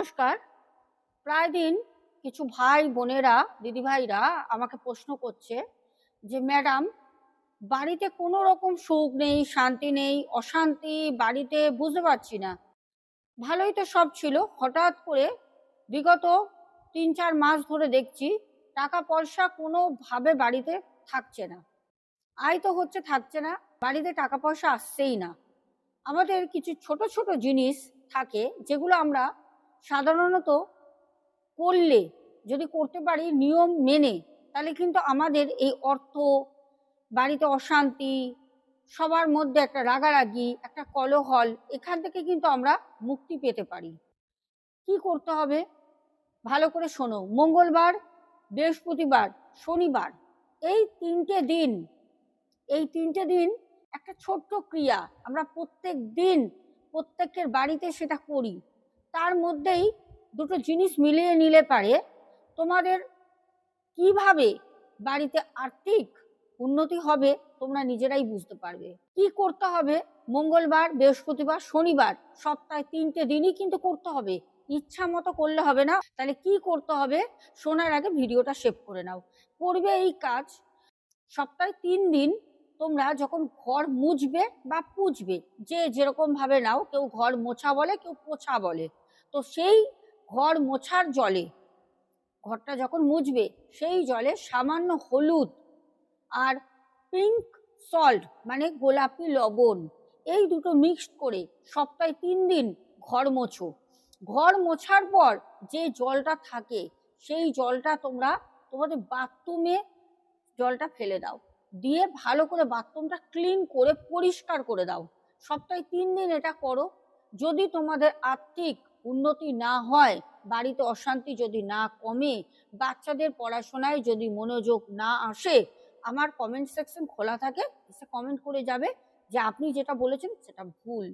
নমস্কার। প্রায় দিন কিছু ভাই বোনেরা দিদিভাইরা আমাকে প্রশ্ন করছে যে ম্যাডাম, বাড়িতে কোনো রকম সুখ নেই, শান্তি নেই, অশান্তি বাড়িতে, বুঝতে পারছি না। ভালোই তো সব ছিল, হঠাৎ করে বিগত ৩-৪ মাস ধরে দেখছি টাকা পয়সা কোনোভাবে বাড়িতে থাকছে না। আয় তো হচ্ছে, থাকছে না, বাড়িতে টাকা পয়সা আসছেই না। আমাদের কিছু ছোট ছোট জিনিস থাকে যেগুলো আমরা সাধারণত করলে, যদি করতে পারি নিয়ম মেনে, তাহলে কিন্তু আমাদের এই অর্থ, বাড়িতে অশান্তি, সবার মধ্যে একটা রাগারাগি, একটা কলহল, এখান থেকে কিন্তু আমরা মুক্তি পেতে পারি। কি করতে হবে ভালো করে শোনো। মঙ্গলবার, বৃহস্পতিবার, শনিবার, এই তিনটে দিন একটা ছোট্ট ক্রিয়া আমরা প্রত্যেক দিন প্রত্যেকের বাড়িতে সেটা করি। তার মধ্যেই দুটো জিনিস মিলিয়ে নিলে পারে তোমাদের কিভাবে বাড়িতে আর্থিক উন্নতি হবে তোমরা নিজেরাই বুঝতে পারবে। কি করতে হবে? মঙ্গলবার, বৃহস্পতিবার, শনিবার, সপ্তাহে 3টে দিনই কিন্তু করতে হবে। ইচ্ছা মতো করলে হবে না। তাহলে কি করতে হবে শোনার আগে ভিডিওটা সেভ করে নাও। করবে এই কাজ সপ্তাহে 3 দিন। তোমরা যখন ঘর মুছবে বা পুছবে, যে যেরকম ভাবে নাও, কেউ ঘর মোছা বলে, কেউ পোছা বলে, তো সেই ঘর মোছার জলে, ঘরটা যখন মুছবে সেই জলে সামান্য হলুদ আর পিঙ্ক সল্ট মানে গোলাপি লবণ, এই দুটো মিক্সড করে সপ্তাহে 3 দিন ঘর মোছো। ঘর মোছার পর যে জলটা থাকে সেই জলটা তোমরা তোমাদের বাথরুমে জলটা ফেলে দাও, দিয়ে ভালো করে বাথরুমটা ক্লিন করে পরিষ্কার করে দাও। সপ্তাহে 3 দিন এটা করো। যদি তোমাদের আর্থিক উন্নতি না হয়, বাড়িতে অশান্তি যদি না কমে, বাচ্চাদের পড়াশোনায় যদি মনোযোগ না আসে, আমার কমেন্ট সেকশন খোলা থাকে, এসে কমেন্ট করে যাবে যে আপনি যেটা বলেছেন সেটা ভুল।